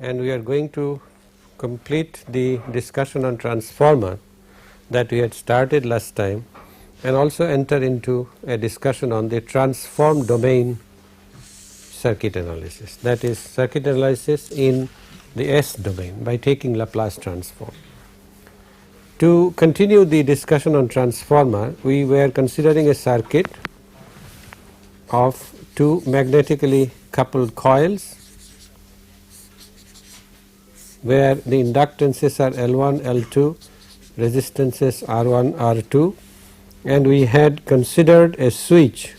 and we are going to complete the discussion on transformer that we had started last time, and also enter into a discussion on the transform domain circuit analysis, that is circuit analysis in the S domain by taking Laplace transform. To continue the discussion on transformer, we were considering a circuit of two magnetically coupled coils where the inductances are L1, L2, resistances R1, R2, and we had considered a switch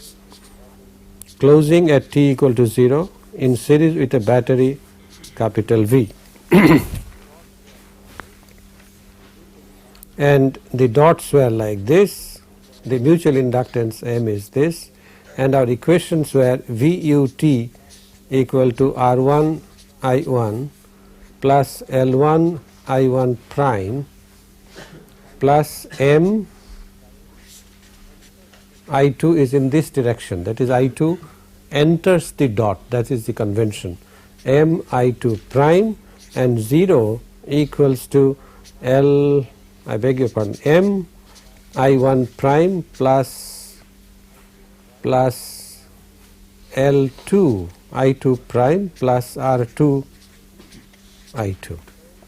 closing at t equal to 0 in series with a battery capital V. And the dots were like this, the mutual inductance M is this, and our equations were VUT equal to R1 I1 plus L1 I1 prime plus M I2 is in this direction, that is I2 enters the dot, that is the convention, M I2 prime, and 0 equals to M I1 prime plus L2 I2 prime plus R2 I2.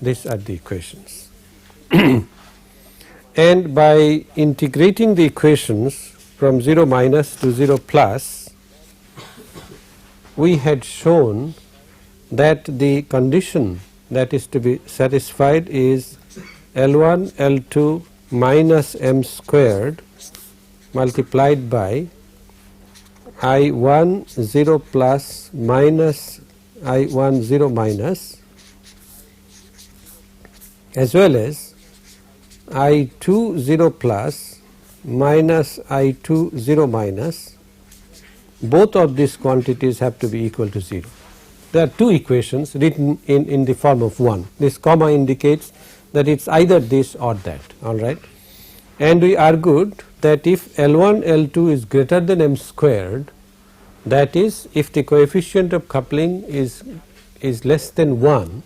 These are the equations. And by integrating the equations from 0 minus to 0 plus, we had shown that the condition that is to be satisfied is L1 L2 minus M squared multiplied by I1 0 plus minus I1 0 minus, as well as I2 0 plus minus I2 0 minus. Both of these quantities have to be equal to 0. There are two equations written in the form of 1. This comma indicates that it is either this or that, alright. And we argued that if L1 L2 is greater than M squared, that is if the coefficient of coupling is less than 1,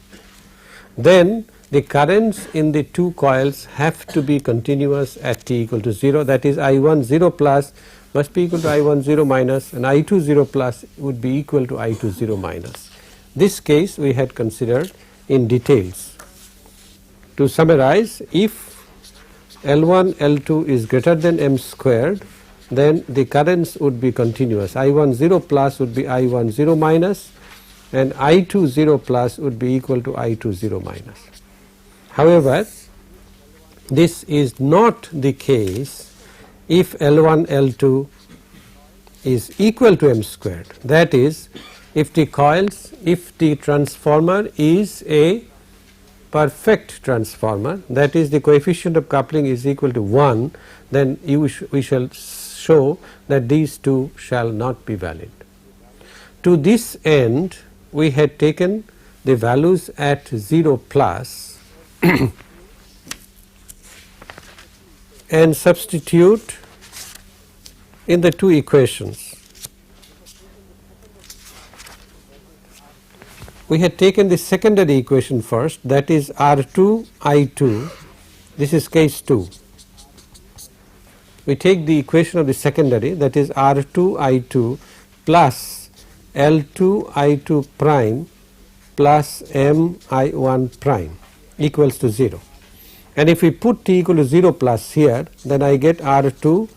then the currents in the two coils have to be continuous at t equal to 0, that is I1 0 plus must be equal to I1 0 minus, and I2 0 plus would be equal to I2 0 minus. This case we had considered in details. To summarize, if L1 L2 is greater than M squared, then the currents would be continuous. I1 0 plus would be I1 0 minus, and I2 0 plus would be equal to I2 0 minus. However, this is not the case if L1 L2 is equal to M squared, that is if the coils, if the transformer is a perfect transformer, that is the coefficient of coupling is equal to 1, then we shall show that these two shall not be valid. To this end, we had taken the values at 0 plus and substitute in the two equations. We had taken the secondary equation first, that is R2 I2, this is case 2. We take the equation of the secondary, that is R2 I2 plus L2 I2 prime plus M I1 prime equals to 0. And if we put t equal to 0 plus here, then I get R2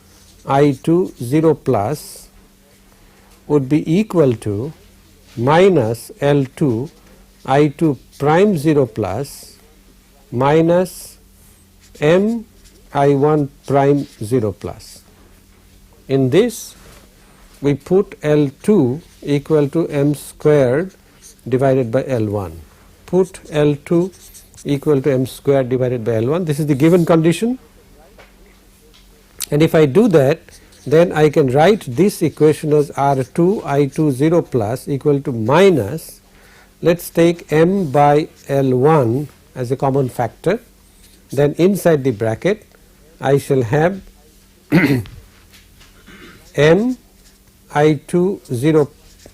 I2 0 plus would be equal to minus L2 I2 prime 0 plus minus M I1 prime 0 plus. In this we put L2 equal to M squared divided by L1. Put L2 equal to M squared divided by L1. This is the given condition, and if I do that, then I can write this equation as R2 I2 0 plus equal to minus, let us take M by L1 as a common factor, then inside the bracket I shall have M I2 0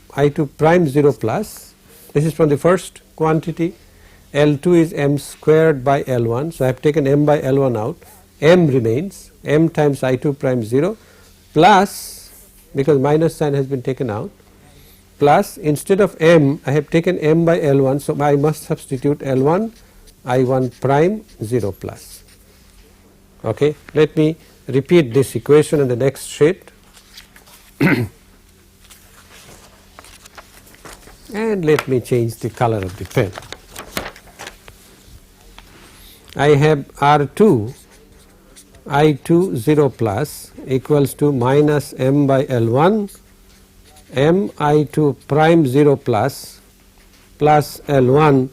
I2 prime 0 plus, this is from the first quantity, L2 is m squared by L1. So, I have taken m by L1 out, m remains, m times I2 prime 0 plus, because minus sign has been taken out, plus instead of m I have taken m by L1. So, I must substitute L1 I1 prime 0 plus. Okay. Let me repeat this equation in the next sheet and let me change the color of the pen. I have R2 I2 0 plus equals to minus m by L1 m I2 prime 0 plus plus L1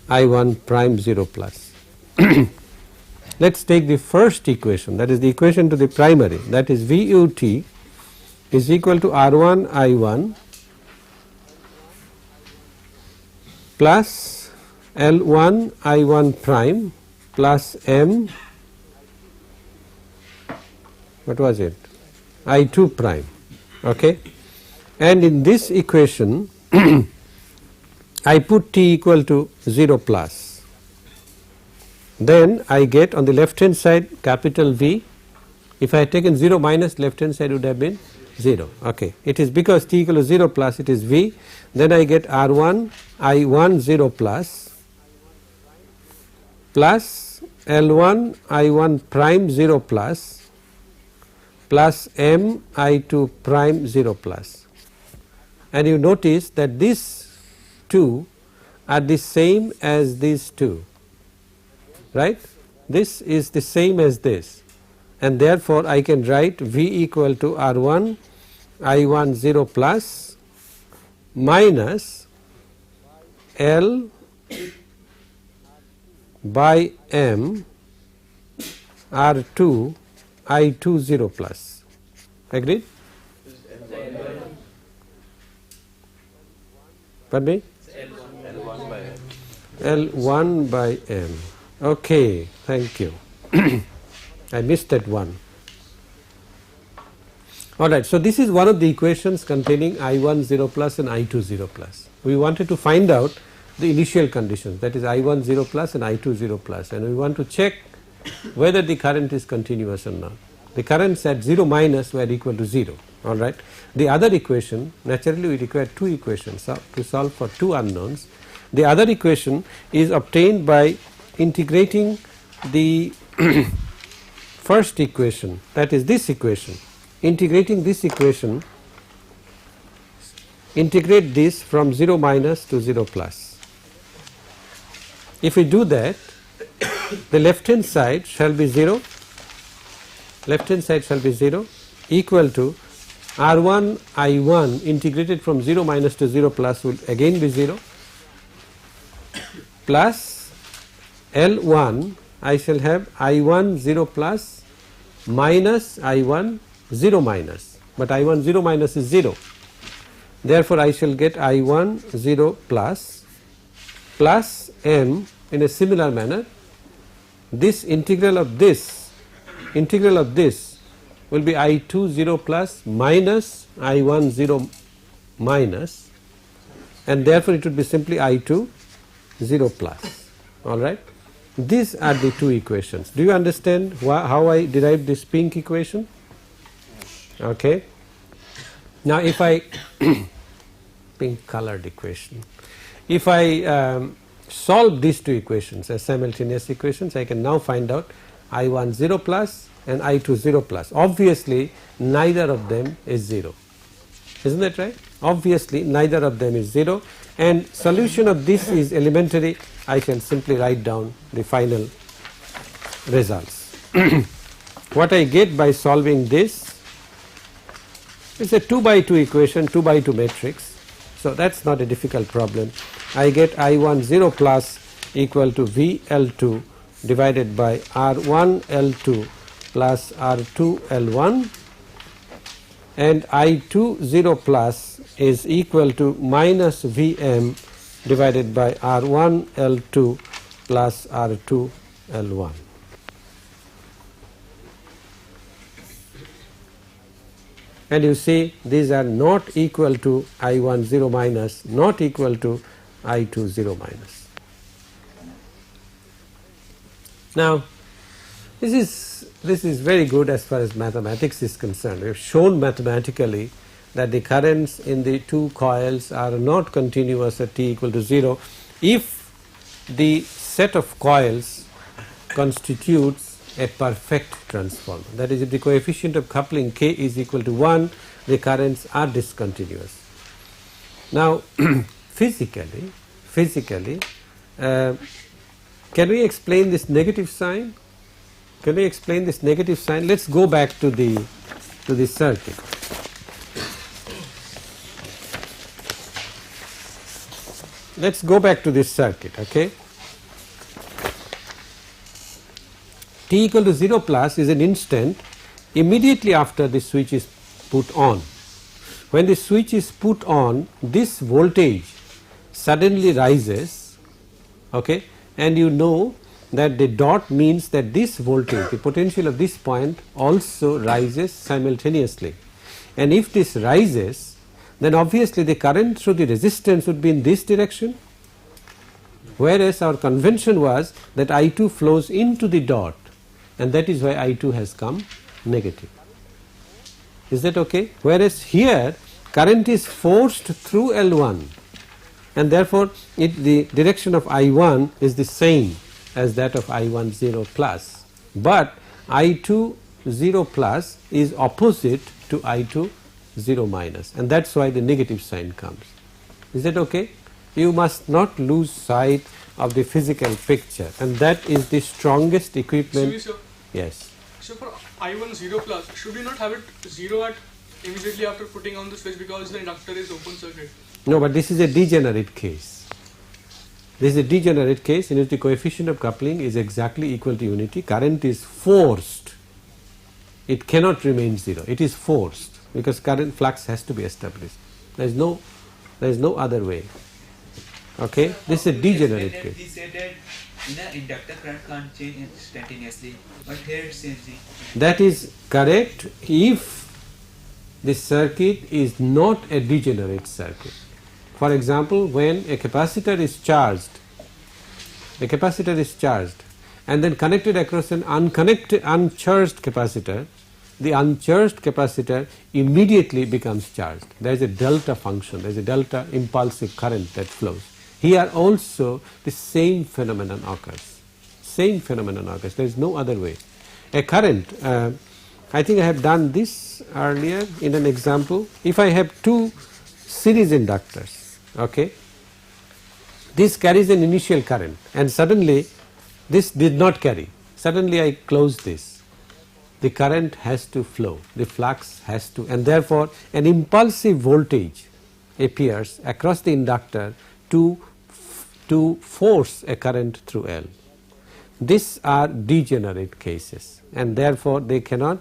I1 prime 0 plus. Let us take the first equation, that is the equation to the primary, that is VUT is equal to R1 I1 plus L1 I1 prime plus m, what was it, I2 prime. Okay. And in this equation I put t equal to 0 plus, then I get on the left hand side capital V. If I had taken 0 minus, left hand side would have been 0. Okay. It is because t equal to 0 plus, it is V, then I get R1 I1 0 plus plus L1 I1 prime 0 plus plus m I2 prime 0 plus. And you notice that these two are the same as these two, right. This is the same as this, and therefore I can write V equal to R1 I1 0 plus minus L by m R2 I2 0 plus. Agreed? Pardon me? L1 by m. Okay, thank you. I missed that one. Alright, so this is one of the equations containing I1 0 plus and I2 0 plus. We wanted to find out the initial conditions, that is I1 0 plus and I2 0 plus, and we want to check whether the current is continuous or not. The currents at 0 minus were equal to 0. Alright. The other equation, naturally we require two equations to solve for two unknowns. The other equation is obtained by integrating the first equation, that is this equation. Integrating this equation, integrate this from 0 minus to 0 plus. If we do that, the left hand side shall be 0, left hand side shall be 0 equal to R1 I1 integrated from 0 minus to 0 plus will again be 0 plus L1 I shall have I1 0 plus minus I1 0 minus, but I1 0 minus is 0. Therefore, I shall get I1 0 plus m in a similar manner. This integral of this will be I2 0 plus minus I1 0 minus, and therefore it would be simply I2 0 plus. Alright. These are the two equations. Do you understand how I derived this pink equation? Okay. Now if I pink colored equation, if I solve these two equations as simultaneous equations, I can now find out I1 0 plus and I2 0 plus. Obviously neither of them is 0, isn't that right? Obviously neither of them is 0, and solution of this is elementary. I can simply write down the final results. What I get by solving this is a 2 by 2 equation, 2 by 2 matrix, so that is not a difficult problem. I get I1 0 plus equal to VL2 divided by R1 L2 plus R2 L1, and I2 0 plus is equal to minus Vm divided by R1 L2 plus R2 L1. And you see these are not equal to I1 0 minus, not equal to I2 0 minus. Now this is very good as far as mathematics is concerned. We have shown mathematically that the currents in the two coils are not continuous at t equal to 0 if the set of coils constitutes a perfect transformer. That is, if the coefficient of coupling k is equal to 1, the currents are discontinuous. Now physically, can we explain this negative sign? Can we explain this negative sign? Let us go back to the circuit. Let us go back to this circuit, okay. T equal to 0 plus is an instant immediately after the switch is put on. When the switch is put on, this voltage suddenly rises, okay, and you know that the dot means that this voltage, the potential of this point, also rises simultaneously. And if this rises, then obviously the current through the resistance would be in this direction, whereas our convention was that I2 flows into the dot, and that is why I2 has come negative. Is that okay? Whereas here current is forced through L1, and therefore the direction of I1 is the same as that of I1 0 plus, but I2 0 plus is opposite to I2 0 minus, and that is why the negative sign comes. Is that okay? You must not lose sight of the physical picture, and that is the strongest equipment. So, yes. So for I1 0 plus, should we not have it 0 at immediately after putting on the switch because the inductor is open circuit? No, but this is a degenerate case. This is a degenerate case in which the coefficient of coupling is exactly equal to unity. Current is forced. It cannot remain 0. It is forced because current flux has to be established. There is no other way. Okay, this is a degenerate case. We said that in an inductor current can't change instantaneously, but here it's changing. That is correct if the circuit is not a degenerate circuit. For example, when a capacitor is charged, and then connected across an uncharged capacitor, the uncharged capacitor immediately becomes charged. There is a delta function, there is a delta impulsive current that flows. Here also the same phenomenon occurs. There is no other way. A current, I think I have done this earlier in an example. If I have two series inductors, okay, this carries an initial current and suddenly this did not carry. Suddenly I close this. The current has to flow, the flux has to, and therefore an impulsive voltage appears across the inductor to force a current through L. These are degenerate cases, and therefore they cannot,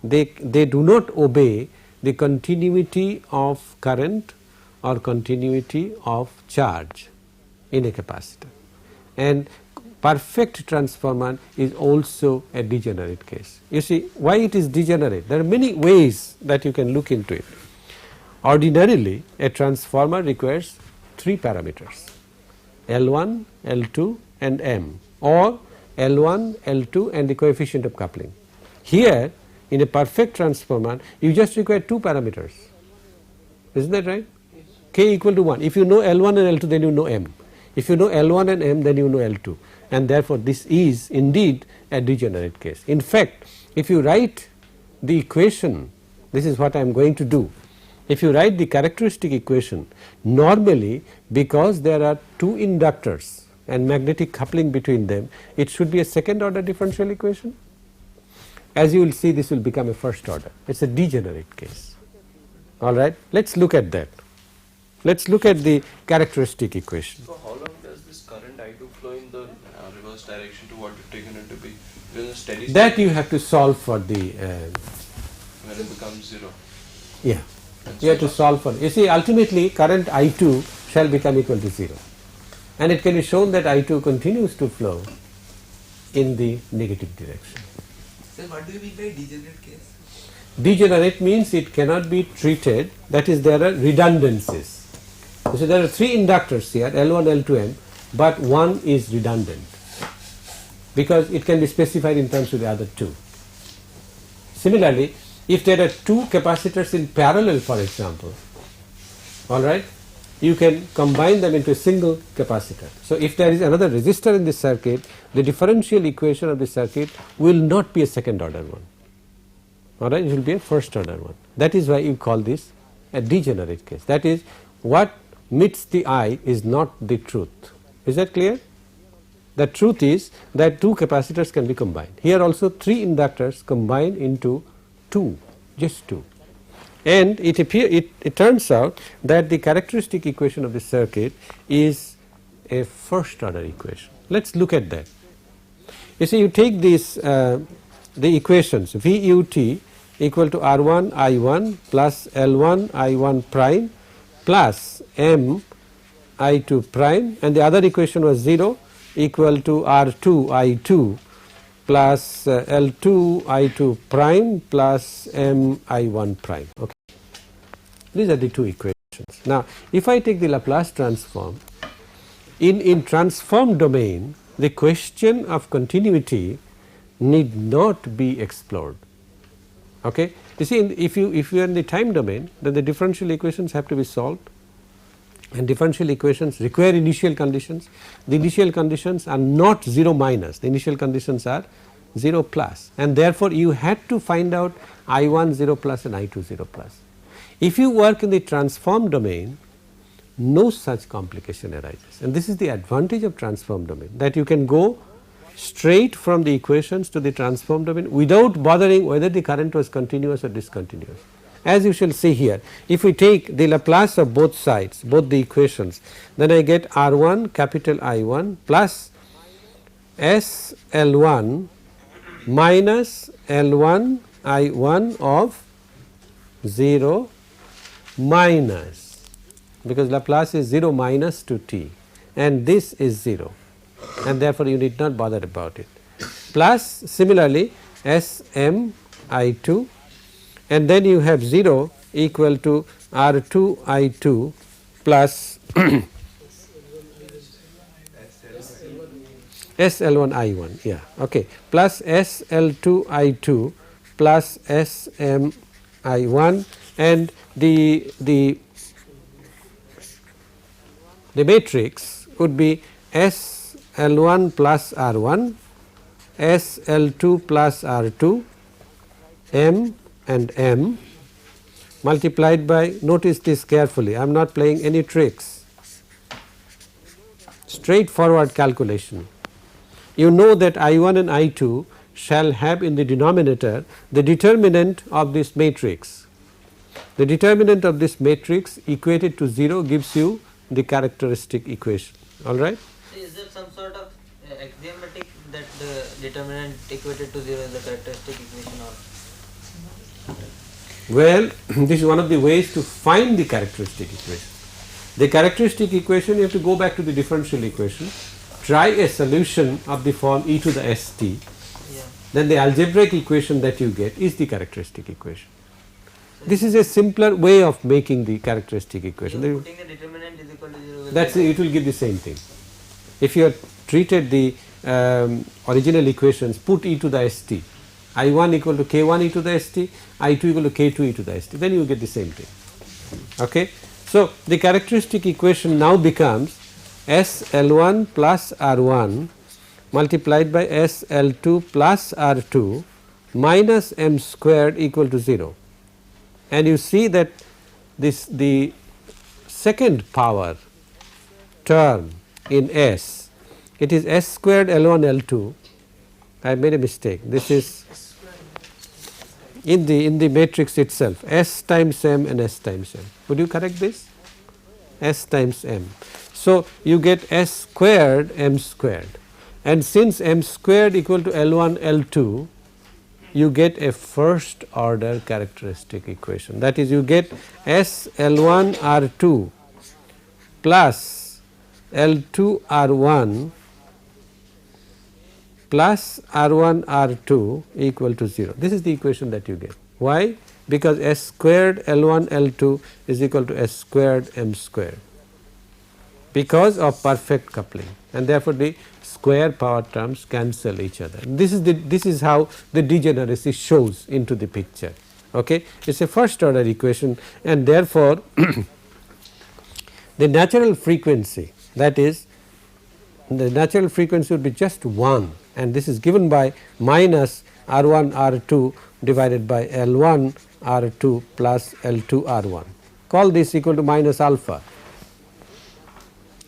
they do not obey the continuity of current or continuity of charge in a capacitor. And perfect transformer is also a degenerate case. You see why it is degenerate? There are many ways that you can look into it. Ordinarily a transformer requires three parameters: L1, L2 and M, or L1, L2 and the coefficient of coupling. Here in a perfect transformer you just require two parameters. Isn't that right? K equal to 1. If you know L1 and L2, then you know M. If you know L1 and M, then you know L2, and therefore this is indeed a degenerate case. In fact, if you write the equation, this is what I am going to do. If you write the characteristic equation, normally because there are two inductors and magnetic coupling between them, it should be a second order differential equation. As you will see, this will become a first order. It is a degenerate case. Alright, let us look at that. Let us look at the characteristic equation. So how long does this current I2 flow in the reverse direction to what you've taken it to be? Because in a steady state, That you have to solve for the when it becomes 0. yeah. You have to solve for, you see, ultimately current I2 shall become equal to 0, and it can be shown that I2 continues to flow in the negative direction. So what do you mean by degenerate case? Degenerate means it cannot be treated, that is there are redundancies. So there are 3 inductors here, L1, L2, M, but one is redundant because it can be specified in terms of the other 2. Similarly, if there are 2 capacitors in parallel, for example, all right, you can combine them into a single capacitor. So if there is another resistor in this circuit, the differential equation of the circuit will not be a second order one. All right, it will be a first order one. That is why you call this a degenerate case. That is, what meets the eye is not the truth. Is that clear? The truth is that 2 capacitors can be combined. Here also 3 inductors combine into 2, just 2. And it turns out that the characteristic equation of the circuit is a first order equation. Let us look at that. You see, you take these the equations VUT equal to R1 I1 plus L1 I1 prime plus M I2 prime, and the other equation was 0 equal to R2 I2 plus L2 I2 prime plus M I1 prime. Okay. These are the 2 equations. Now, if I take the Laplace transform, in transform domain, the question of continuity need not be explored. Okay. You see, if you are in the time domain, then the differential equations have to be solved, and differential equations require initial conditions. The initial conditions are not 0 minus, the initial conditions are 0 plus, and therefore you had to find out I1 0 plus and I2 0 plus. If you work in the transform domain, no such complication arises, and this is the advantage of transform domain, that you can go straight from the equations to the transform domain without bothering whether the current was continuous or discontinuous. As you shall see here, if we take the Laplace of both sides, both the equations, then I get R1 capital I1 plus S L1 minus L1 I1 of 0 minus, because Laplace is 0 minus to t, and this is 0, and therefore you need not bother about it, plus similarly S M I2, and then you have 0 equal to R2 I2 plus SL1 I1, yeah, okay, plus SL2 I2 plus SM I1, and the matrix would be SL1 plus R1, SL2 plus R2, M and M multiplied by, notice this carefully, I am not playing any tricks, straightforward calculation. You know that I1 and I2 shall have in the denominator the determinant of this matrix. The determinant of this matrix equated to 0 gives you the characteristic equation. All right. Is there some sort of axiomatic that the determinant equated to 0 is the characteristic equation, or? Well, this is one of the ways to find the characteristic equation. The characteristic equation, you have to go back to the differential equation, try a solution of the form e to the st, then the algebraic equation that you get is the characteristic equation. This is a simpler way of making the characteristic equation. So putting the determinant is equal to 0. That's it will give the same thing. If you have treated the original equations, put e to the st, I1 equal to k1 e to the st, I2 equal to k2 e to the st, then you will get the same thing. Okay. So, the characteristic equation now becomes SL1 plus R1 multiplied by SL2 plus R2 minus M squared equal to 0, and you see that this the second power term in S, it is S squared L1 L2. I made a mistake, this is in the matrix itself, S times M and S times M. Would you correct this? S times M. So, you get S squared M squared, and since M squared equal to L1 L2, you get a first order characteristic equation. That is, you get S L1 R2 plus L2 R1 plus R1 R2 equal to 0. This is the equation that you get. Why? Because S squared L1 L2 is equal to S squared M squared. because of perfect coupling, and therefore the square power terms cancel each other. This is how the degeneracy shows into the picture. Okay, it is a first order equation, and therefore the natural frequency, that is the natural frequency would be just 1, and this is given by minus R1 R2 divided by L1 R2 plus L2 R1. Call this equal to minus alpha,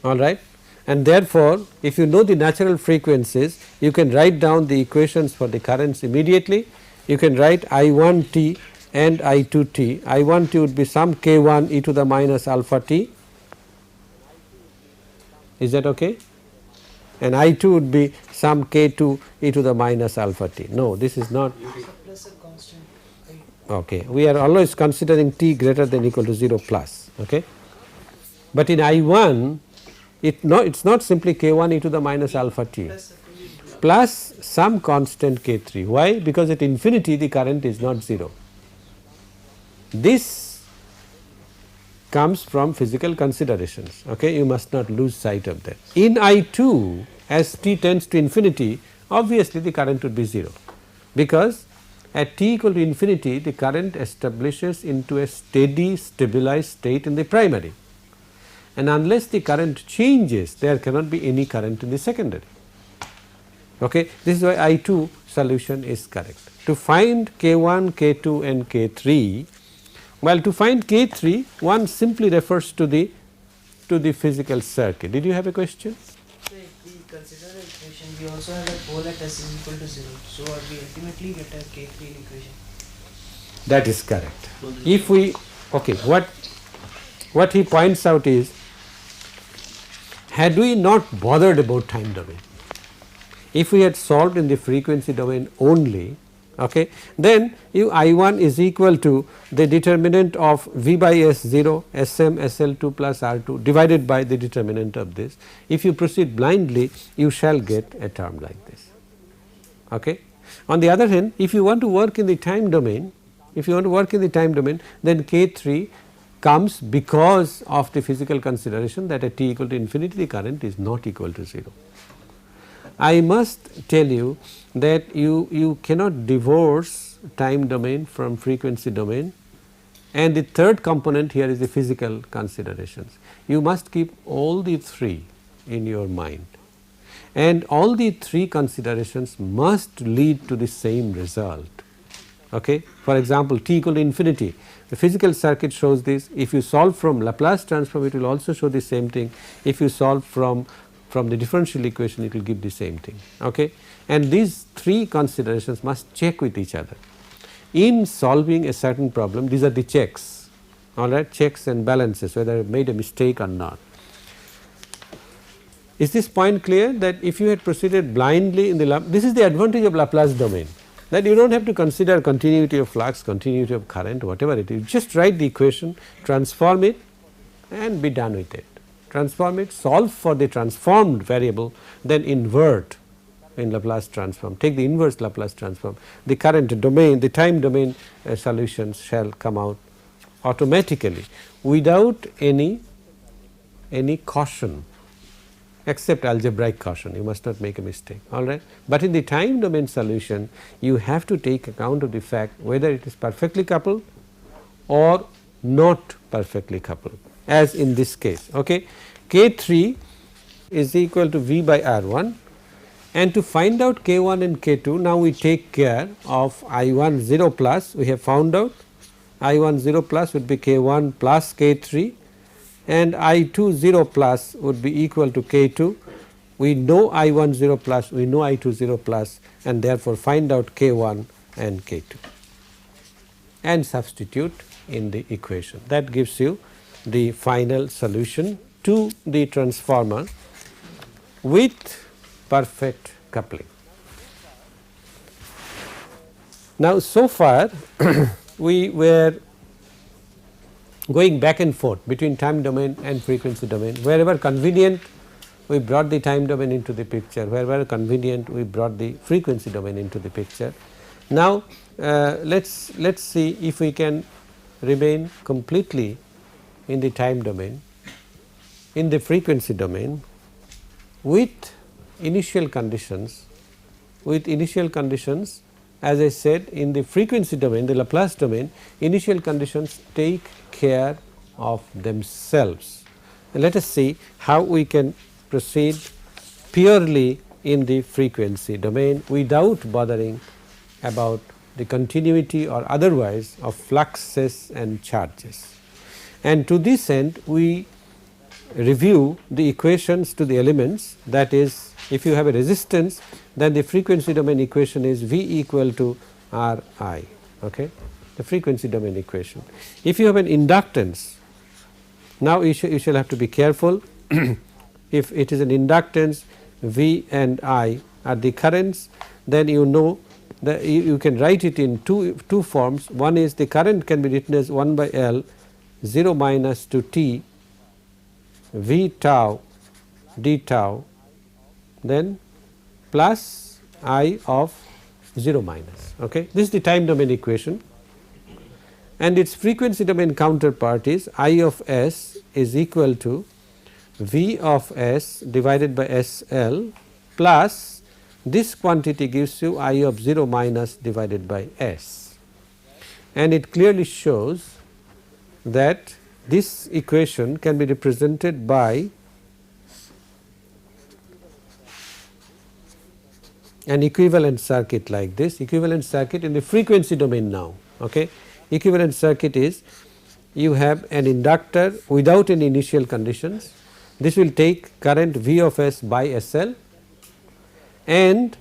all right. And therefore, if you know the natural frequencies, you can write down the equations for the currents immediately. You can write I1t and I2t. I1t would be some k1 e to the minus alpha t. Is that okay? And I2 would be some k2 e to the minus alpha t. No, this is not. Okay, we are always considering t greater than equal to 0 plus. Okay, but in I1, it's not simply k1 e to the minus alpha t plus some constant k3. Why? Because at infinity the current is not 0. This comes from physical considerations. Okay, you must not lose sight of that. In I2, as t tends to infinity, obviously the current would be 0, because at t equal to infinity the current establishes into a steady stabilized state in the primary, and unless the current changes there cannot be any current in the secondary. Okay, this is why I2 solution is correct. To find K1, K2 and K3, well, to find K3 one simply refers to the physical circuit. Did you have a question? So if we consider the equation, we also have a pole at S is equal to 0. So we ultimately get a K3 equation. That is correct. If we, okay, what he points out is, had we not bothered about time domain, if we had solved in the frequency domain only, okay, then you I1 is equal to the determinant of V by S0 Sm SL2 plus R2 divided by the determinant of this. If you proceed blindly, you shall get a term like this. Okay. On the other hand, if you want to work in the time domain, then K3 comes because of the physical consideration that at t equal to infinity the current is not equal to 0. I must tell you that you cannot divorce time domain from frequency domain, and the third component here is the physical considerations. You must keep all the three in your mind, and all the three considerations must lead to the same result. Okay. For example, t equal to infinity, the physical circuit shows this. If you solve from Laplace transform, it will also show the same thing. If you solve from the differential equation, it will give the same thing. Okay. And these three considerations must check with each other. In solving a certain problem, these are the checks, all right, checks and balances, whether I have made a mistake or not. Is this point clear, that if you had proceeded blindly in the this is the advantage of Laplace domain, that you do not have to consider continuity of flux, continuity of current, whatever it is. Just write the equation, transform it and be done with it. Transform it, solve for the transformed variable, then invert in Laplace transform, take the inverse Laplace transform. The current domain, the time domain solutions shall come out automatically without any caution, except algebraic caution. You must not make a mistake, all right. But in the time domain solution, you have to take account of the fact whether it is perfectly coupled or not perfectly coupled, as in this case. Okay. K3 is equal to V by R1, and to find out K1 and K2, now we take care of I1 0 plus. We have found out I1 0 plus would be K1 plus K3, and I2 0 plus would be equal to K2. We know I1 0 plus, we know I2 0 plus, and therefore find out K1 and K2 and substitute in the equation. That gives you the final solution to the transformer with perfect coupling. Now, so far we were going back and forth between time domain and frequency domain. Wherever convenient, we brought the time domain into the picture. Wherever convenient, we brought the frequency domain into the picture. Now, let's see if we can remain completely in the time domain in the frequency domain with initial conditions, as I said, in the frequency domain, the Laplace domain, initial conditions take care of themselves. And let us see how we can proceed purely in the frequency domain without bothering about the continuity or otherwise of fluxes and charges. And to this end, we review the equations to the elements, that is, if you have a resistance, then the frequency domain equation is V equal to R I, okay, the frequency domain equation. If you have an inductance, now you shall have to be careful. If it is an inductance, V and I are the currents, then you know that you can write it in two forms. One is the current can be written as 1 by L 0 minus to T V tau d tau, then plus I of 0 minus. Okay. This is the time domain equation, and its frequency domain counterpart is I of S is equal to V of S divided by SL plus this quantity gives you I of 0 minus divided by S, and it clearly shows that this equation can be represented by an equivalent circuit like this, equivalent circuit in the frequency domain now. Okay. Equivalent circuit is, you have an inductor without any initial conditions, this will take current V of S by SL, and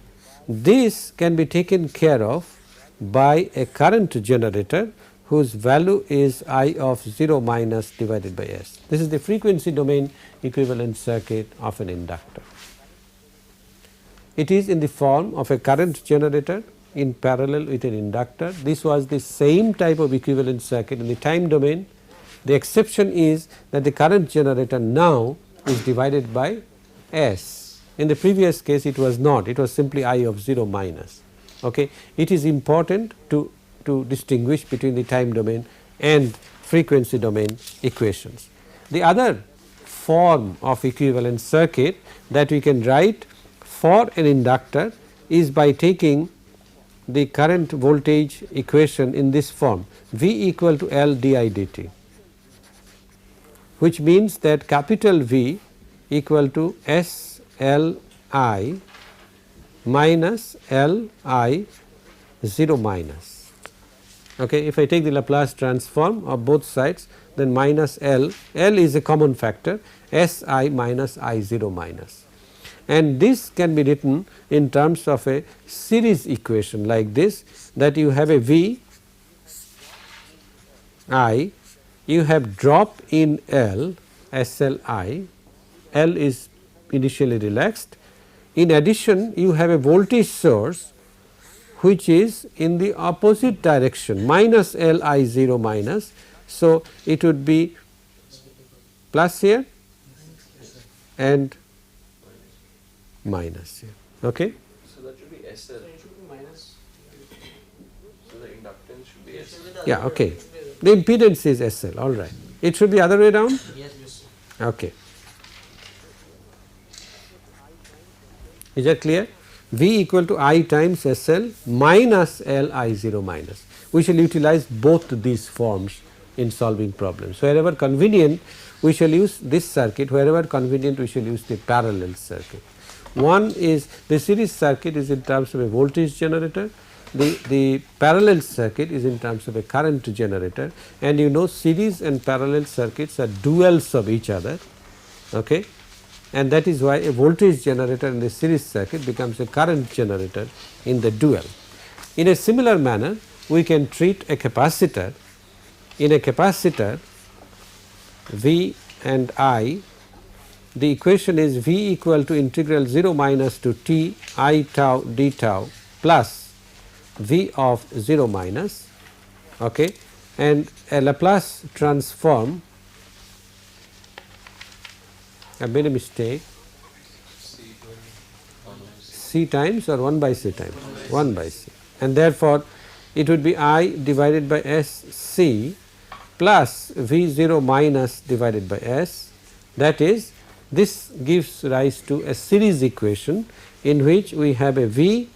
this can be taken care of by a current generator whose value is I of 0 minus divided by S. This is the frequency domain equivalent circuit of an inductor. It is in the form of a current generator in parallel with an inductor. This was the same type of equivalent circuit in the time domain. The exception is that the current generator now is divided by S. In the previous case it was not, it was simply I of 0 minus. Okay. It is important to distinguish between the time domain and frequency domain equations. The other form of equivalent circuit that we can write for an inductor is by taking the current voltage equation in this form, V equal to L di dt, which means that capital V equal to S L I minus L I 0 minus. Okay. If I take the Laplace transform of both sides, then minus L, L is a common factor, S I minus I 0 minus, and this can be written in terms of a series equation like this, that you have a V I, you have drop in L S L I, L is initially relaxed, in addition you have a voltage source which is in the opposite direction minus L I 0 minus. So, it would be plus here and minus here. Okay. So that should be SL. So the inductance should be SL. Yeah, okay. The impedance is SL, all right. It should be other way around? Yes. Okay. Is that clear? V equal to I times SL minus L I 0 minus. We shall utilize both these forms in solving problems. Wherever convenient, we shall use this circuit, wherever convenient, we shall use the parallel circuit. One is the series circuit is in terms of a voltage generator, the parallel circuit is in terms of a current generator, and you know series and parallel circuits are duals of each other. Okay. And that is why a voltage generator in the series circuit becomes a current generator in the dual. In a similar manner, we can treat a capacitor. In a capacitor, V and I, the equation is V equal to integral 0 minus to T I tau d tau plus V of 0 minus, okay, and a Laplace transform. I made a mistake, C times or 1 by C times, 1 by C, and therefore it would be I divided by S C plus V 0 minus divided by S That is, this gives rise to a series equation in which we have a V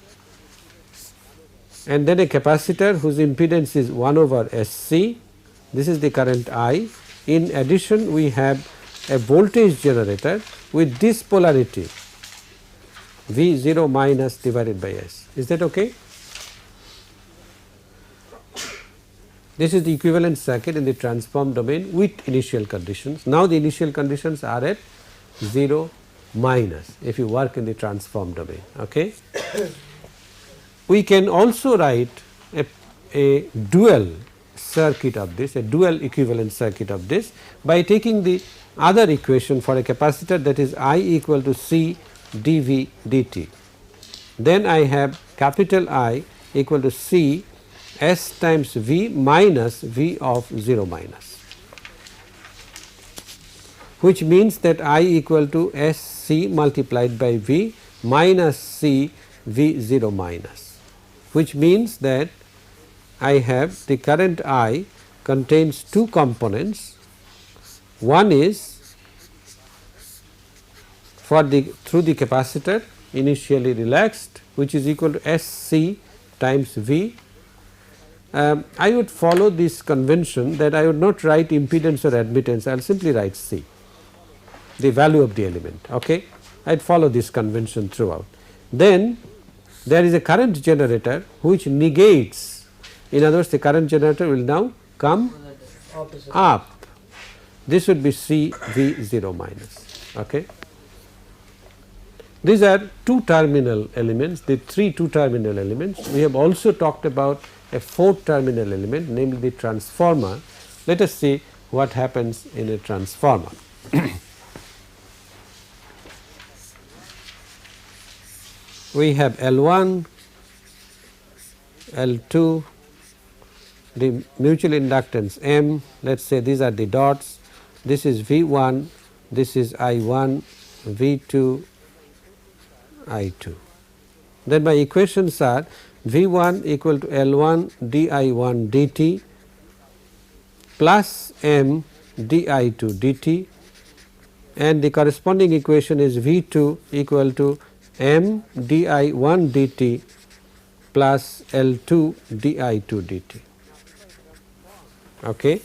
and then a capacitor whose impedance is 1 over SC. This is the current I. In addition, we have a voltage generator with this polarity V0 minus divided by S. Is that okay? This is the equivalent circuit in the transform domain with initial conditions. Now, the initial conditions are at 0 minus if you work in the transform domain. Okay. We can also write a dual circuit of this, a dual equivalent circuit of this by taking the other equation for a capacitor, that is I equal to C dV dt. Then I have capital I equal to C S times V minus V of 0 minus, which means that I equal to S C multiplied by V minus C V 0 minus, which means that I have the current I contains two components. One is for the through the capacitor initially relaxed, which is equal to S C times V. I would follow this convention that I would not write impedance or admittance, I will simply write C, the value of the element. Okay? I would follow this convention throughout. Then there is a current generator which negates, in other words the current generator will now come up. This would be C V 0 minus. Okay? These are two terminal elements, the three two terminal elements. We have also talked about a fourth terminal element, namely the transformer. Let us see what happens in a transformer. We have L1, L2, the mutual inductance M, let us say these are the dots, this is V1, this is I1, V2, I2. Then my equations are V1 equal to L1 dI1 dt plus M dI2 dt, and the corresponding equation is V2 equal to M dI1 dt plus L2 dI2 dt. Okay.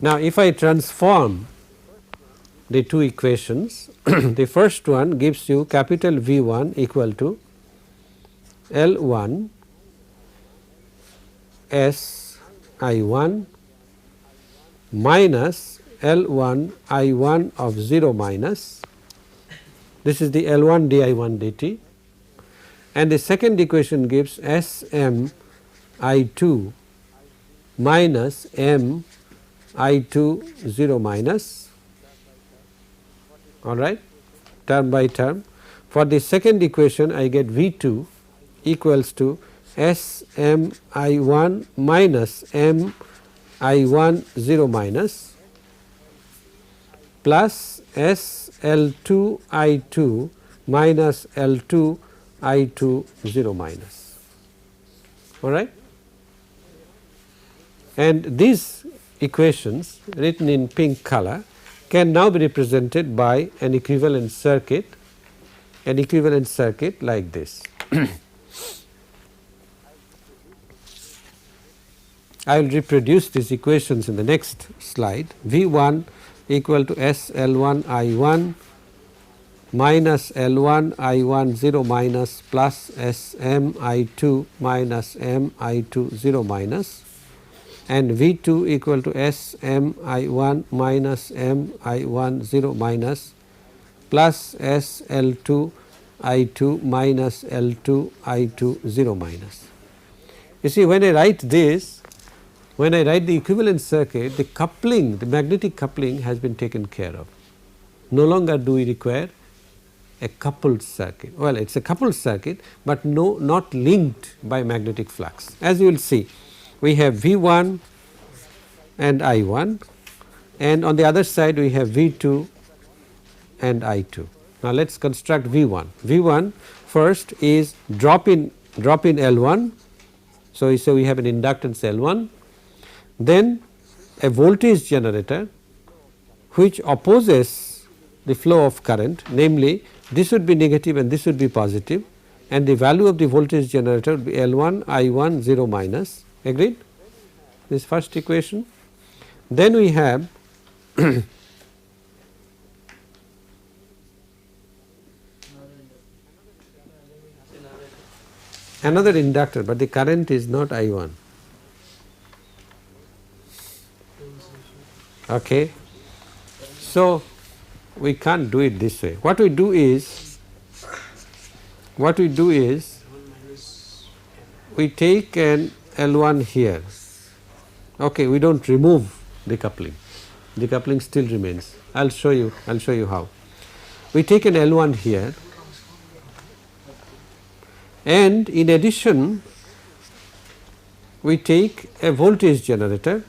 Now, if I transform the two equations, the first one gives you capital V1 equal to L1 S I1 minus L1 I1 of 0 minus, this is the L1 dI1 dt, and the second equation gives SM I2 minus M I2 0 minus, all right, term by term. For the second equation I get V2 equals to S M I1 minus M I1 0 minus plus S L2 I2 minus L2 I2 0 minus, all right. And these equations written in pink color can now be represented by an equivalent circuit like this. I will reproduce these equations in the next slide. V1 equal to S L1 I1 minus L1 I1 0 minus plus S M I2 minus M I2 0 minus, and V2 equal to S M I1 minus M I1 0 minus plus S L2 I2 minus L2 I2 0 minus. You see, when I write this, when I write the equivalent circuit, the coupling, the magnetic coupling has been taken care of. No longer do we require a coupled circuit. Well, it is a coupled circuit, but not linked by magnetic flux. As you will see, we have V1 and I1, and on the other side we have V2 and I2. Now, let us construct V1. V1 first is drop in L1. So, we have an inductance L1, then a voltage generator which opposes the flow of current, namely this would be negative and this would be positive, and the value of the voltage generator would be L1 I1 0 minus, agreed, this first equation. Then we have another inductor, but the current is not I1. Okay. So, we can't do it this way. What we do is we take an L1 here. Okay, we don't remove the coupling still remains. I'll show you how. We take an L1 here, and in addition we take a voltage generator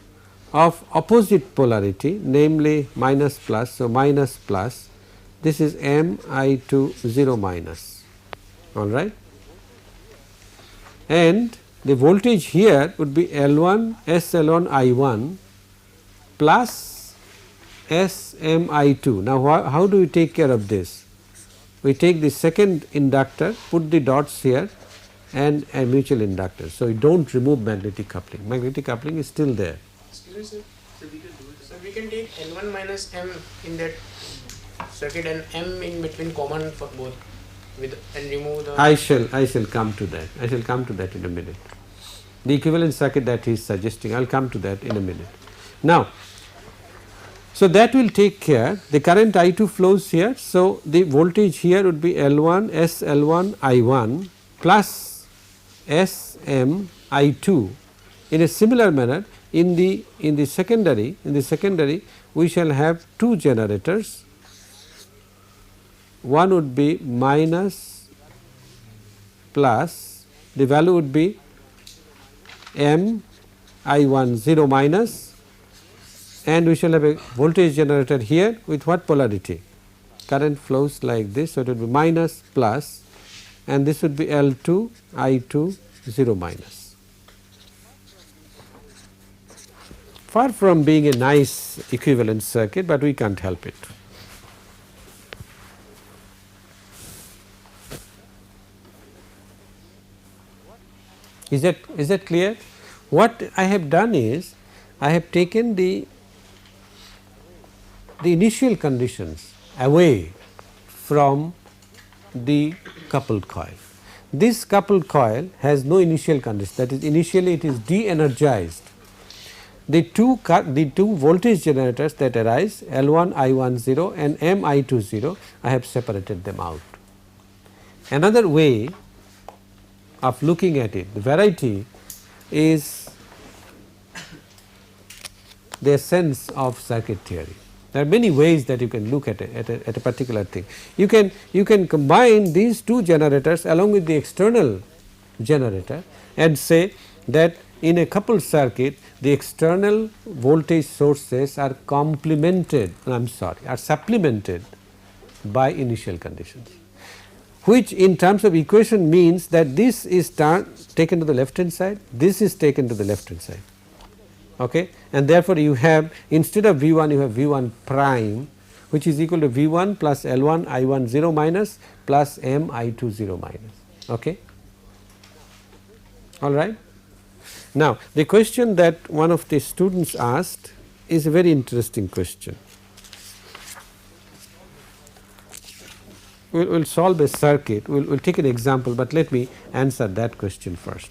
of opposite polarity, namely minus plus. So, minus plus, this is Mi2 0 minus, all right, and the voltage here would be L1 SL1 I1 plus SMI2. Now, how do we take care of this? We take the second inductor, put the dots here and a mutual inductor. So, we do not remove magnetic coupling, magnetic coupling is still there. Sir, we can take L1 minus M in that circuit and M in between common for both and remove the. I shall come to that. I shall come to that in a minute. The equivalent circuit that he is suggesting, I will come to that in a minute. Now, so that will take care, the current I2 flows here. So, the voltage here would be L1 SL1 I1 plus SM I2. In a similar manner, in the secondary we shall have two generators. One would be minus plus, the value would be M I1 0 minus, and we shall have a voltage generator here with what polarity? Current flows like this. So, it would be minus plus, and this would be L2 I2 0 minus. Far from being a nice equivalent circuit, but we can't help it. Is that clear? What I have done is, I have taken the initial conditions away from the coupled coil. This coupled coil has no initial condition, that is, initially it is de-energized. The two voltage generators that arise, L1 I1 0 and M I2 0, I have separated them out. Another way of looking at it, the variety is the essence of circuit theory. There are many ways that you can look at a particular thing. You can combine these two generators along with the external generator and say that in a coupled circuit the external voltage sources are are supplemented by initial conditions, which in terms of equation means that this is taken to the left hand side, this is taken to the left hand side. Okay? And therefore, you have, instead of V1 you have V1 prime, which is equal to V1 plus L1 I1 0 minus plus M I2 0 minus. Okay? All right. Now, the question that one of the students asked is a very interesting question. We will solve a circuit, we will take an example, but let me answer that question first.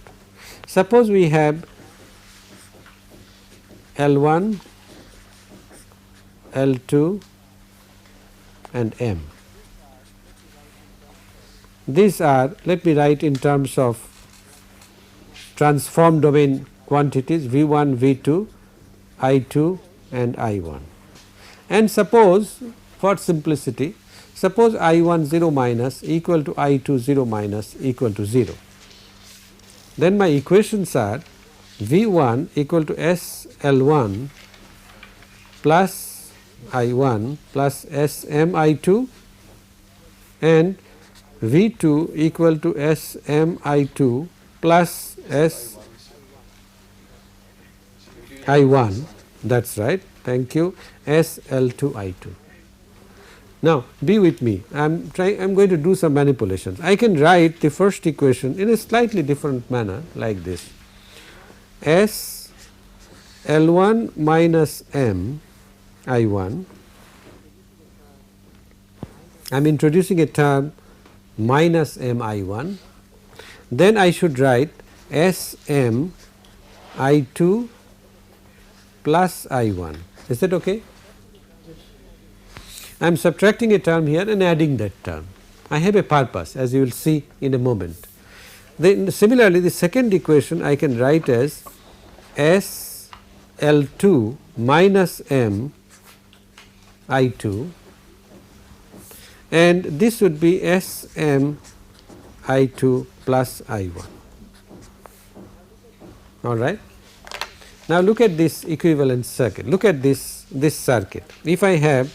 Suppose we have L1, L2 and M. These are, let me write in terms of transform domain quantities V1, V2, I2 and I1. And suppose, for simplicity, suppose I1 0 minus equal to I2 0 minus equal to 0. Then my equations are V1 equal to SL1 plus I1 plus SMI2 and V2 equal to SMI2 plus SI1, that is right, thank you, SL2 I2. Now be with me, I am going to do some manipulations. I can write the first equation in a slightly different manner like this: S L1 minus M I1. I am introducing a term minus M I1. Then I should write S M I2 plus I1. Is that okay? I am subtracting a term here and adding that term. I have a purpose, as you will see in a moment. Then similarly, the second equation I can write as S L2 minus M I2, and this would be S M I2 plus I1. All right. Now look at this equivalent circuit. Look at this circuit. If I have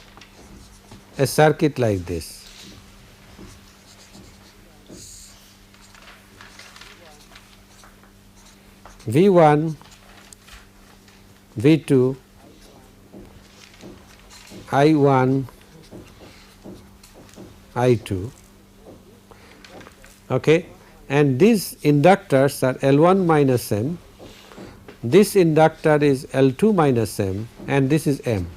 a circuit like this, V1, V2, I1, I2, okay, and these inductors are L1 minus M, this inductor is L2 minus M, and this is M.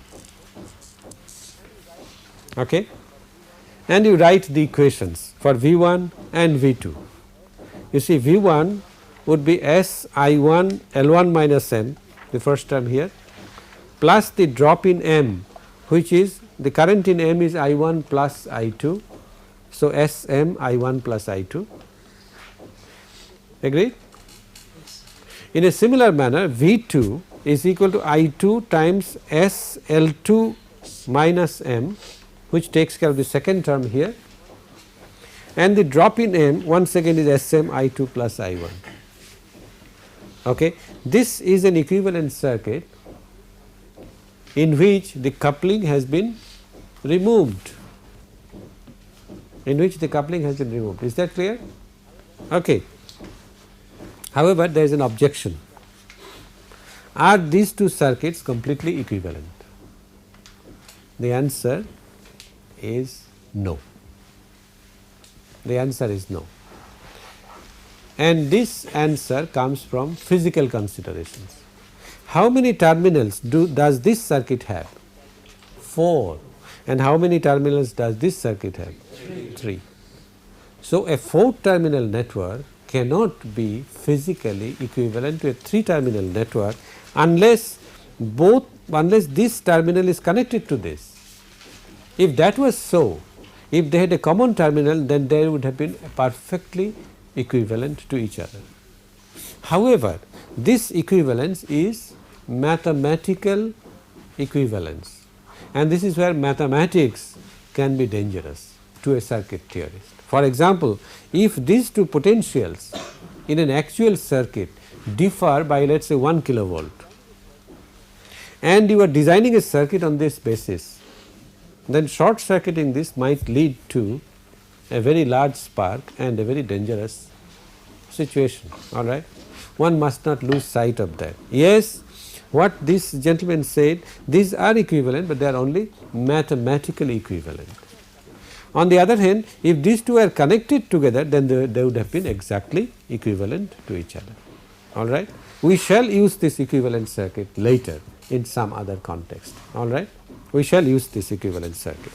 Okay. And you write the equations for V1 and V2. You see V1 would be S I1 L1 minus M, the first term here, plus the drop in M, which is the current in M is I1 plus I2. So, S M I1 plus I2. Agreed? In a similar manner, V2 is equal to I2 times S L2 minus M, which takes care of the second term here, and the drop in M once again is S M I2 plus I1. Okay. This is an equivalent circuit in which the coupling has been removed. Is that clear? Okay. However, there is an objection. Are these two circuits completely equivalent? The answer is no. The answer is no. And this answer comes from physical considerations. How many terminals does this circuit have? 4. And how many terminals does this circuit have? 3. So, a 4 terminal network cannot be physically equivalent to a 3 terminal network unless this terminal is connected to this. If that was so, if they had a common terminal, then they would have been perfectly equivalent to each other. However, this equivalence is mathematical equivalence, and this is where mathematics can be dangerous to a circuit theorist. For example, if these two potentials in an actual circuit differ by, let us say, 1 kilovolt, and you are designing a circuit on this basis, then short circuiting this might lead to a very large spark and a very dangerous situation. All right. One must not lose sight of that. Yes, what this gentleman said, these are equivalent, but they are only mathematically equivalent. On the other hand, if these two are connected together, then they would have been exactly equivalent to each other. All right. We shall use this equivalent circuit later in some other context. All right. We shall use this equivalent circuit.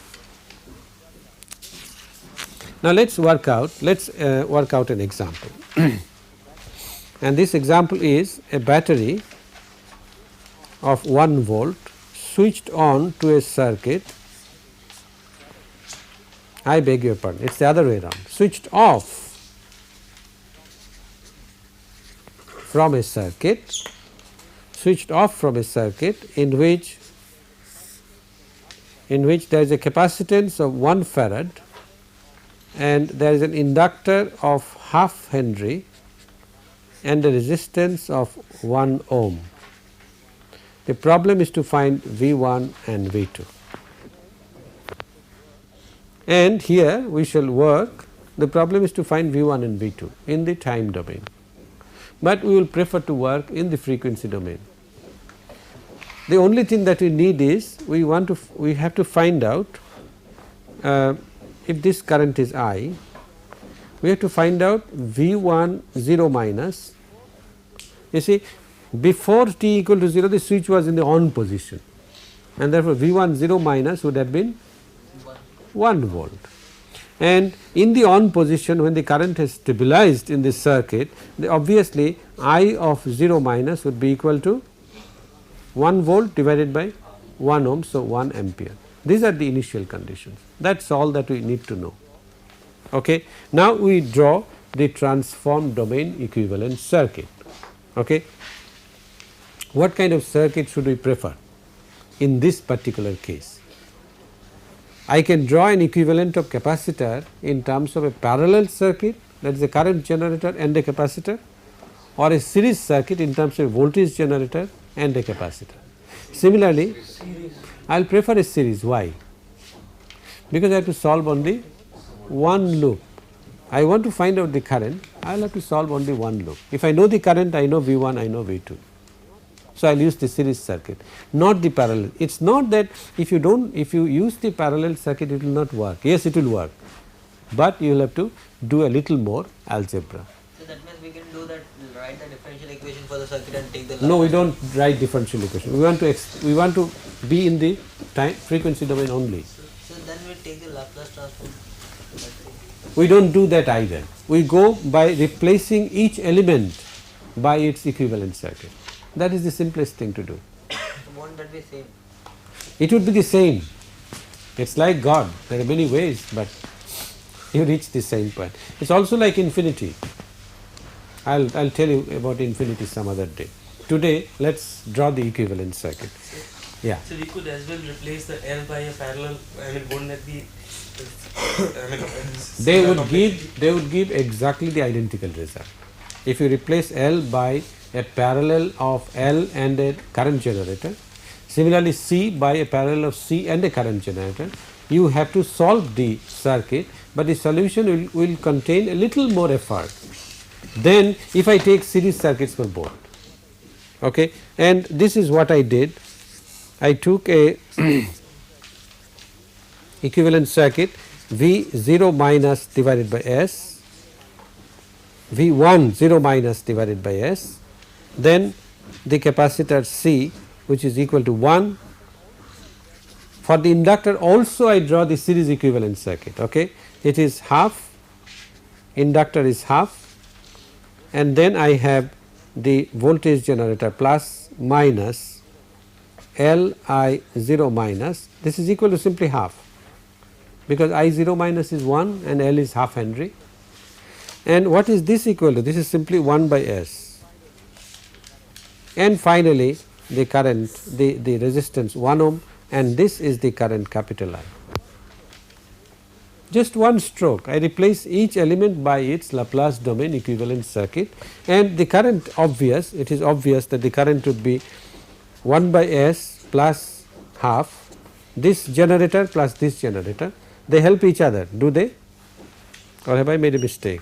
Now let us work out an example. And this example is a battery of 1 volt switched on to a circuit. I beg your pardon, it is the other way around, switched off from a circuit, in which there is a capacitance of 1 farad and there is an inductor of half Henry and a resistance of 1 ohm. The problem is to find V1 and V2. And here we shall work, the problem is to find V1 and V2 in the time domain, but we will prefer to work in the frequency domain. The only thing that we need is we have to find out if this current is I, we have to find out V1 0 minus. You see, before t equal to 0 the switch was in the on position, and therefore V1 0 minus would have been 1 volt. And in the on position, when the current has stabilized in this circuit, obviously I of 0 minus would be equal to 1 volt divided by 1 ohm, so 1 ampere. These are the initial conditions. That is all that we need to know. Okay. Now we draw the transform domain equivalent circuit. Okay. What kind of circuit should we prefer in this particular case? I can draw an equivalent of capacitor in terms of a parallel circuit, that is a current generator and a capacitor, or a series circuit in terms of a voltage generator and a capacitor. Similarly, I will prefer a series. Why? Because I have to solve only one loop. I want to find out the current, I will have to solve only one loop. If I know the current, I know V1, I know V2. So, I will use the series circuit, not the parallel. It is not that if you use the parallel circuit, it will not work. Yes, it will work, but you will have to do a little more algebra. So that means we can do that, write the differential equation for the circuit and take the. No, we do not write differential equation. We want to be in the time frequency domain only. So then we take the Laplace transform. We do not do that either. We go by replacing each element by its equivalent circuit. That is the simplest thing to do. Won't that be same? It would be the same. It is like God. There are many ways, but you reach the same point. It is also like infinity. I will tell you about infinity some other day. Today, let us draw the equivalent circuit. Yeah. So we could as well replace the L by a parallel. I mean, wouldn't that be? They would give exactly the identical result. If you replace L by a parallel of L and a current generator, similarly C by a parallel of C and a current generator, you have to solve the circuit, but the solution will contain a little more effort than if I take series circuits for both. Okay. And this is what I did. I took a equivalent circuit V0 minus divided by S, V1 0 minus divided by S, then the capacitor C, which is equal to 1. For the inductor also I draw the series equivalent circuit. Okay. It is half, inductor is half, and then I have the voltage generator plus minus L I 0 minus, this is equal to simply half, because I 0 minus is 1 and L is half Henry. And what is this equal to? This is simply 1 by S. And finally, the current, the resistance 1 ohm, and this is the current capital I. Just one stroke, I replace each element by its Laplace domain equivalent circuit, and the current obvious, it is obvious that the current would be 1 by S plus half, this generator plus this generator, they help each other, do they? Or have I made a mistake?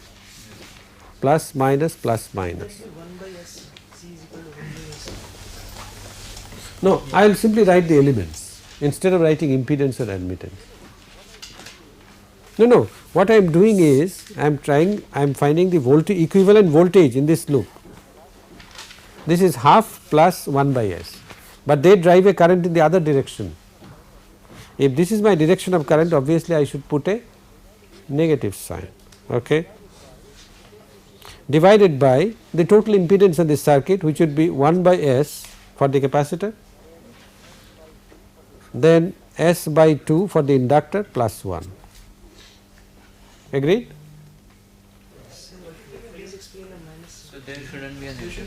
Plus minus plus minus. 1 by S, C is equal to 1 by S. No, I will simply write the elements instead of writing impedance or admittance. No, what I am doing is I am finding the voltage equivalent voltage in this loop. This is half plus 1 by S, but they drive a current in the other direction. If this is my direction of current, obviously I should put a negative sign, okay, divided by the total impedance of the circuit, which would be 1 by S for the capacitor, then S by 2 for the inductor plus 1. Agreed? Please explain the minus. So there shouldn't be an issue.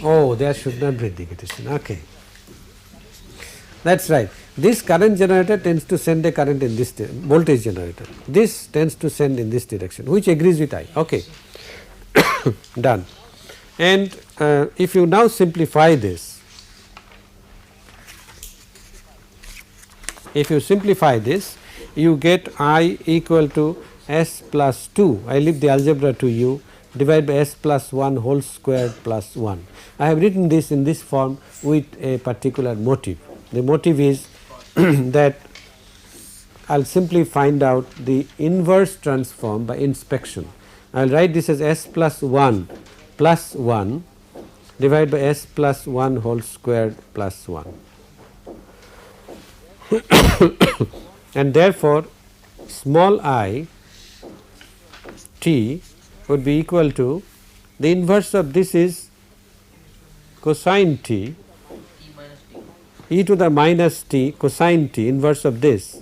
Oh, there should not be indication. Okay. That is right. This current generator tends to send a current in this voltage generator. This tends to send in this direction, which agrees with I. Okay. Done. And if you now simplify this, if you simplify this, you get I equal to S plus 2. I leave the algebra to you, divide by S plus 1 whole squared plus 1. I have written this in this form with a particular motive. The motive is that I will simply find out the inverse transform by inspection. I will write this as s plus 1 divided by s plus 1 whole squared plus 1. And therefore, small I t would be equal to, the inverse of this is cosine t, e to the minus t cosine t, inverse of this,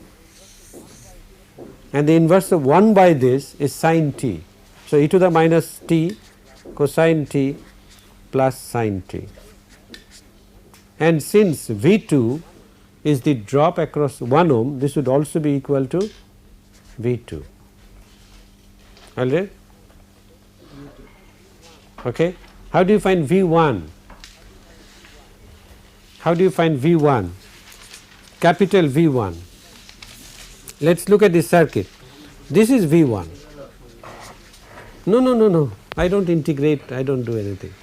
and the inverse of 1 by this is sine t. So, e to the minus t cosine t plus sine t. And since V2 is the drop across 1 ohm, this would also be equal to V2. Alright? Okay. How do you find V1? How do you find V1? Capital V1. Let us look at this circuit. This is V1. No. I do not integrate, I do not do anything.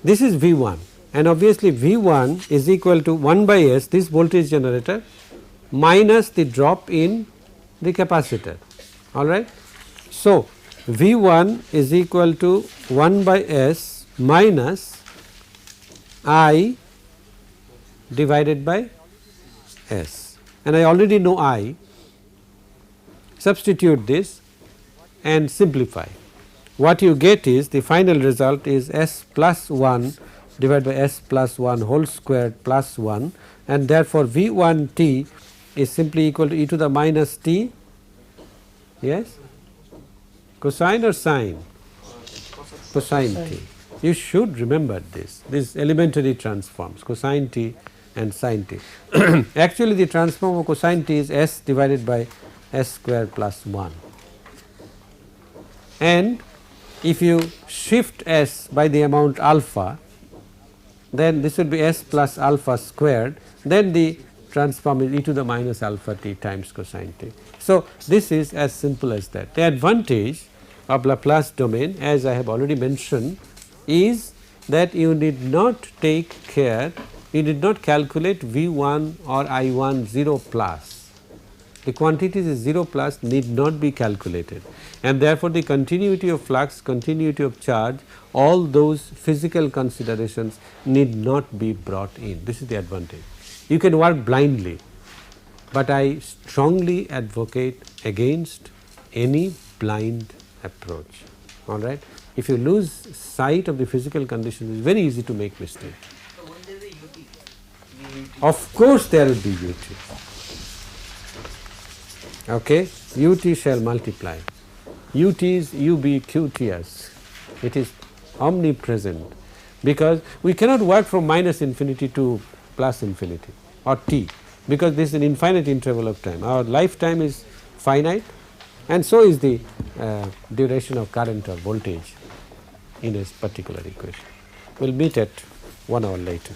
This is V1, and obviously V1 is equal to 1 by S, this voltage generator, minus the drop in the capacitor. Alright. So, V1 is equal to 1 by S minus I divided by S, and I already know I. Substitute this and simplify. What you get is, the final result is S plus 1 divided by S plus 1 whole squared plus 1, and therefore V1 t is simply equal to e to the minus t, yes, cosine or sine? Cosine t. You should remember this, these elementary transforms, cosine t and sine t. Actually the transform of cosine t is S divided by S square plus 1, and if you shift S by the amount alpha, then this would be S plus alpha squared, then the transform is e to the minus alpha t times cosine t. So, this is as simple as that. The advantage of Laplace domain, as I have already mentioned, is that you need not take care, you did not calculate V1 or I1 0 plus. The quantities is 0 plus need not be calculated, and therefore the continuity of flux, continuity of charge, all those physical considerations need not be brought in. This is the advantage. You can work blindly, but I strongly advocate against any blind approach. All right. If you lose sight of the physical conditions, it is very easy to make mistake. So won't there be UT? Of course, there will be UT. Okay, UT shall multiply. UT is ubiquitous. It is omnipresent, because we cannot work from minus infinity to plus infinity or t, because this is an infinite interval of time. Our lifetime is finite, and so is the duration of current or voltage in a particular equation. We will meet at 1 hour later.